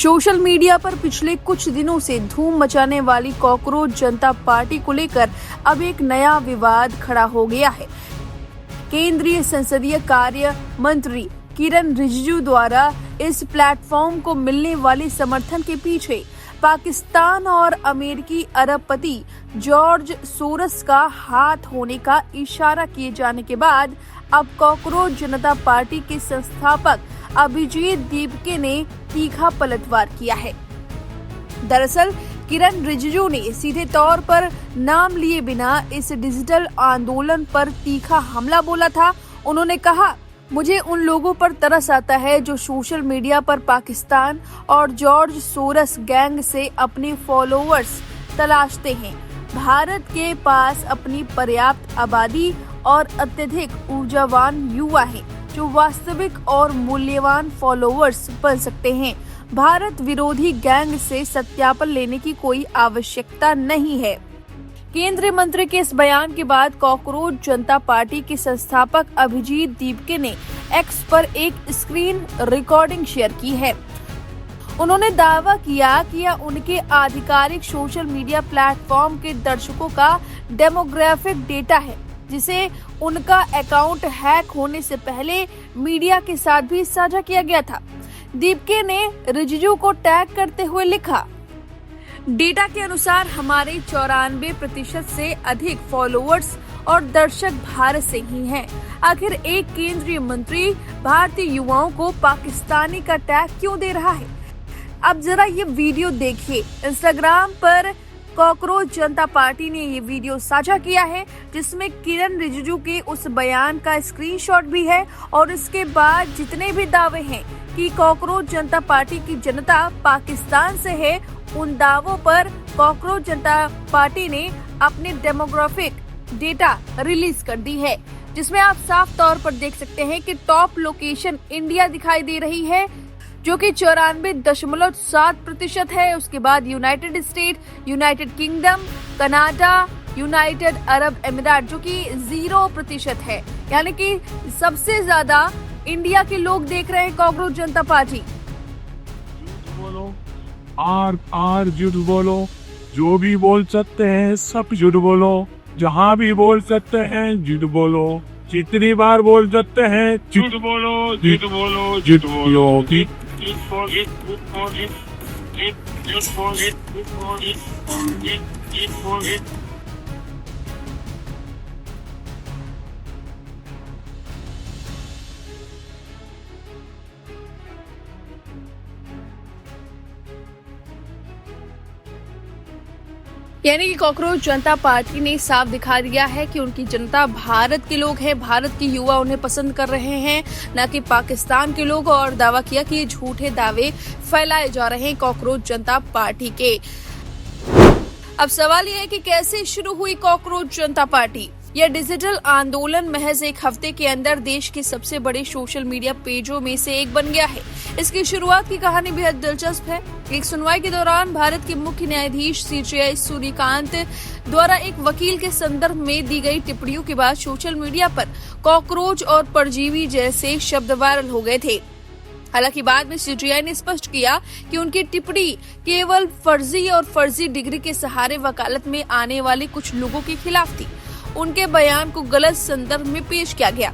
Social media पर पिछले कुछ दिनों से धूम मचाने वाली कॉकरोच जनता पार्टी को लेकर अब एक नया विवाद खड़ा हो गया है। केंद्रीय संसदीय कार्य मंत्री किरण रिजिजू द्वारा इस प्लेटफॉर्म को मिलने वाले समर्थन के पीछे पाकिस्तान और अमेरिकी अरबपति जॉर्ज सोरस का हाथ होने का इशारा किए जाने के बाद अब कॉकरोच जनता पार्टी के संस्थापक अभिजीत दीपके ने तीखा पलटवार किया है। दरअसल किरण रिजिजू ने सीधे तौर पर नाम लिए बिना इस डिजिटल आंदोलन पर तीखा हमला बोला था। उन्होंने कहा, मुझे उन लोगों पर तरस आता है जो सोशल मीडिया पर पाकिस्तान और जॉर्ज सोरस गैंग से अपने फॉलोअर्स तलाशते हैं। भारत के पास अपनी पर्याप्त आबादी और अत्यधिक ऊर्जावान युवा हैं जो वास्तविक और मूल्यवान फॉलोअर्स बन सकते हैं। भारत विरोधी गैंग से सत्यापन लेने की कोई आवश्यकता नहीं है। केंद्रीय मंत्री के इस बयान के बाद कॉकरोच जनता पार्टी के संस्थापक अभिजीत दीपके ने एक्स पर एक स्क्रीन रिकॉर्डिंग शेयर की है। उन्होंने दावा किया कि यह उनके आधिकारिक सोशल मीडिया प्लेटफॉर्म के दर्शकों का डेमोग्राफिक डेटा है, जिसे उनका अकाउंट हैक होने से पहले मीडिया के साथ भी साझा किया गया था। दीपके ने रिजिजू को टैग करते हुए लिखा, डेटा के अनुसार हमारे 94% से अधिक फॉलोअर्स और दर्शक भारत से ही हैं। आखिर एक केंद्रीय मंत्री भारतीय युवाओं को पाकिस्तानी का टैग क्यों दे रहा है? अब जरा ये वीडियो देखिए। इंस्टाग्राम पर कॉकरोच जनता पार्टी ने ये वीडियो साझा किया है, जिसमें किरण रिजिजू के उस बयान का स्क्रीनशॉट भी है और इसके बाद जितने भी दावे हैं कि कॉकरोच जनता पार्टी की जनता पाकिस्तान से है, उन दावों पर कॉकरोच जनता पार्टी ने अपने डेमोग्राफिक डेटा रिलीज कर दी है, जिसमें आप साफ तौर पर देख सकते हैं कि टॉप लोकेशन इंडिया दिखाई दे रही है, जो कि 94.7% है। उसके बाद United state, United kingdom, Canada, United Arab अमीरात जो कि 0% है। यानी कि सबसे ज्यादा इंडिया के लोग देख रहे हैं कॉकरोच जनता पार्टी। आर झूठ बोलो, जो भी बोल सकते हैं सब झूठ बोलो, जहाँ भी बोल सकते हैं झूठ बोलो, जितनी बार बोल सकते हैं झूठ बोलो, झूठ बोलो, झूठ बोलो, यानी कि कॉकरोच जनता पार्टी ने साफ दिखा दिया है कि उनकी जनता भारत के लोग हैं, भारत के युवा उन्हें पसंद कर रहे हैं, न कि पाकिस्तान के लोग। और दावा किया कि ये झूठे दावे फैलाए जा रहे हैं कॉकरोच जनता पार्टी के। अब सवाल ये है कि कैसे शुरू हुई कॉकरोच जनता पार्टी? यह डिजिटल आंदोलन महज एक हफ्ते के अंदर देश के सबसे बड़े सोशल मीडिया पेजों में से एक बन गया है। इसकी शुरुआत की कहानी बेहद दिलचस्प है। एक सुनवाई के दौरान भारत के मुख्य न्यायाधीश सीजेआई सूर्यकांत द्वारा एक वकील के संदर्भ में दी गई टिप्पणियों के बाद सोशल मीडिया पर कॉकरोच और परजीवी जैसे शब्द वायरल हो गए थे। हालांकि बाद में सीजेआई ने स्पष्ट किया कि उनकी टिप्पणी केवल फर्जी और फर्जी डिग्री के सहारे वकालत में आने वाले कुछ लोगों के खिलाफ थी। उनके बयान को गलत संदर्भ में पेश किया गया।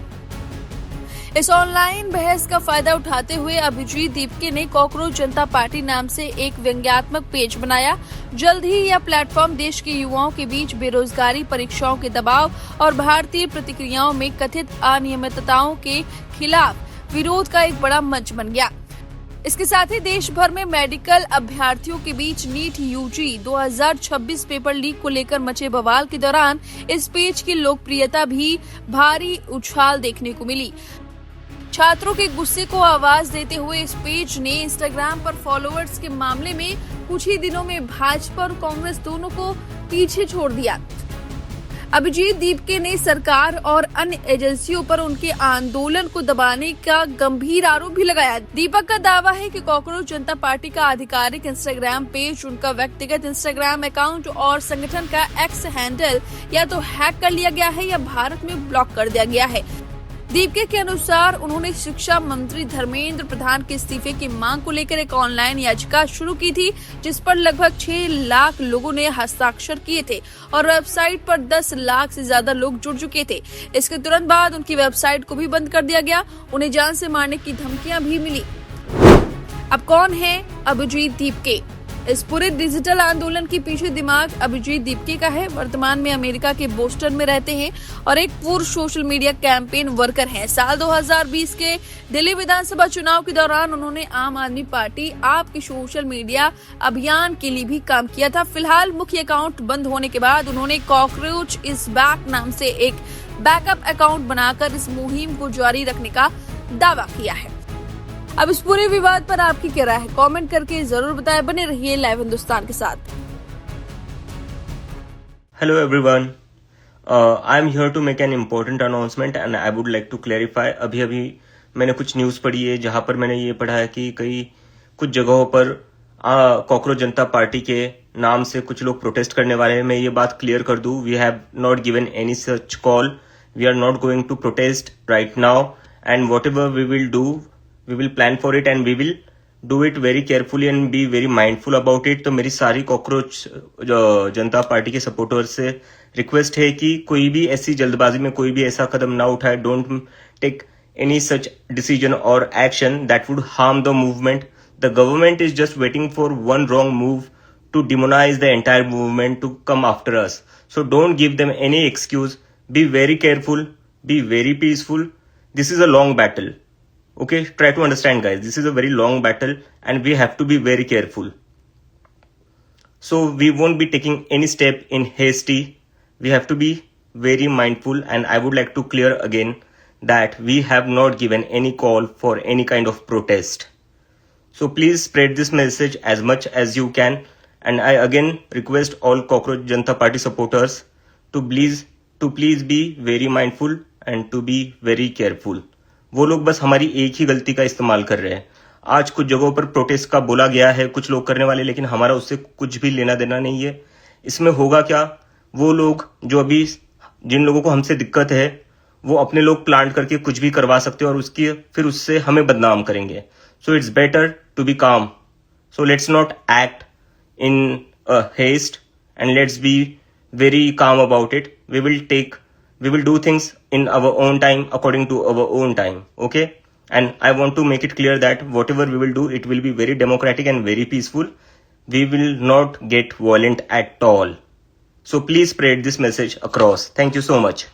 इस ऑनलाइन बहस का फायदा उठाते हुए अभिजीत दीपके ने कॉकरोच जनता पार्टी नाम से एक व्यंग्यात्मक पेज बनाया। जल्द ही यह प्लेटफॉर्म देश के युवाओं के बीच बेरोजगारी, परीक्षाओं के दबाव और भारतीय प्रतिक्रियाओं में कथित अनियमितताओं के खिलाफ विरोध का एक बड़ा मंच बन गया। इसके साथ ही देश भर में मेडिकल अभ्यर्थियों के बीच नीट यूजी 2026 पेपर लीक को लेकर मचे बवाल के दौरान इस पेज की लोकप्रियता भी भारी उछाल देखने को मिली। छात्रों के गुस्से को आवाज देते हुए इस पेज ने इंस्टाग्राम पर फॉलोअर्स के मामले में कुछ ही दिनों में भाजपा और कांग्रेस दोनों को पीछे छोड़ दिया। अभिजीत दीपके ने सरकार और अन्य एजेंसियों पर उनके आंदोलन को दबाने का गंभीर आरोप भी लगाया। दीपक का दावा है कि कॉकरोच जनता पार्टी का आधिकारिक इंस्टाग्राम पेज, उनका व्यक्तिगत इंस्टाग्राम अकाउंट और संगठन का एक्स हैंडल या तो हैक कर लिया गया है या भारत में ब्लॉक कर दिया गया है। दीपके के अनुसार उन्होंने शिक्षा मंत्री धर्मेंद्र प्रधान के इस्तीफे की मांग को लेकर एक ऑनलाइन याचिका शुरू की थी, जिस पर लगभग 6 लाख लोगों ने हस्ताक्षर किए थे और वेबसाइट पर 10 लाख से ज्यादा लोग जुड़ चुके थे। इसके तुरंत बाद उनकी वेबसाइट को भी बंद कर दिया गया। उन्हें जान से मारने की धमकियां भी मिली। अब कौन है अभिजीत दीपके? इस पूरे डिजिटल आंदोलन के पीछे दिमाग अभिजीत दीपके का है। वर्तमान में अमेरिका के बोस्टन में रहते हैं और एक पूर्व सोशल मीडिया कैंपेन वर्कर हैं। साल 2020 के दिल्ली विधानसभा चुनाव के दौरान उन्होंने आम आदमी पार्टी आप के सोशल मीडिया अभियान के लिए भी काम किया था। फिलहाल मुख्य अकाउंट बंद होने के बाद उन्होंने कॉकरोच इज बैक नाम से एक बैकअप अकाउंट बनाकर इस मुहिम को जारी रखने का दावा किया है। अब इस पूरे विवाद पर आपकी क्या राय है? कमेंट करके जरूर बताएं। बने रहिए लाइव हिंदुस्तान के साथ। Hello everyone. I'm here to make an important announcement and I would like to clarify. अभी मैंने कुछ न्यूज़ पढ़ी है जहां पर मैंने ये पढ़ा है कि कुछ जगहों पर कॉकरोच जनता पार्टी के नाम से कुछ लोग प्रोटेस्ट करने वाले हैं। मैं ये बात क्लियर कर दूं, we have not given any such call. We are not going to protest right now and whatever we will do, we will plan for it and we will do it very carefully and be very mindful about it. तो मेरी सारी cockroach जनता party के supporters से request है कि कोई भी ऐसी जल्दबाजी में कोई भी ऐसा कदम ना उठाए. Don't take any such decision or action that would harm the movement. The government is just waiting for one wrong move to demonize the entire movement to come after us. So don't give them any excuse. Be very careful. Be very peaceful. This is a long battle. Okay, try to understand guys, this is a very long battle and we have to be very careful. So we won't be taking any step in hasty. We have to be very mindful and I would like to clear again that we have not given any call for any kind of protest. So please spread this message as much as you can and I again request all Cockroach Janata Party supporters to please be very mindful and to be very careful. वो लोग बस हमारी एक ही गलती का इस्तेमाल कर रहे हैं. आज कुछ जगहों पर प्रोटेस्ट का बोला गया है, कुछ लोग करने वाले, लेकिन हमारा उससे कुछ भी लेना देना नहीं है. इसमें होगा क्या, वो लोग जो अभी जिन लोगों को हमसे दिक्कत है वो अपने लोग प्लांट करके कुछ भी करवा सकते हैं और फिर उससे हमें बदनाम करेंगे. So it's better to be calm. So let's not act in haste and let's be very calm about it. We will do things in our own time, according to our own time. Okay? And I want to make it clear that whatever we will do, it will be very democratic and very peaceful. We will not get violent at all. So please spread this message across. Thank you so much.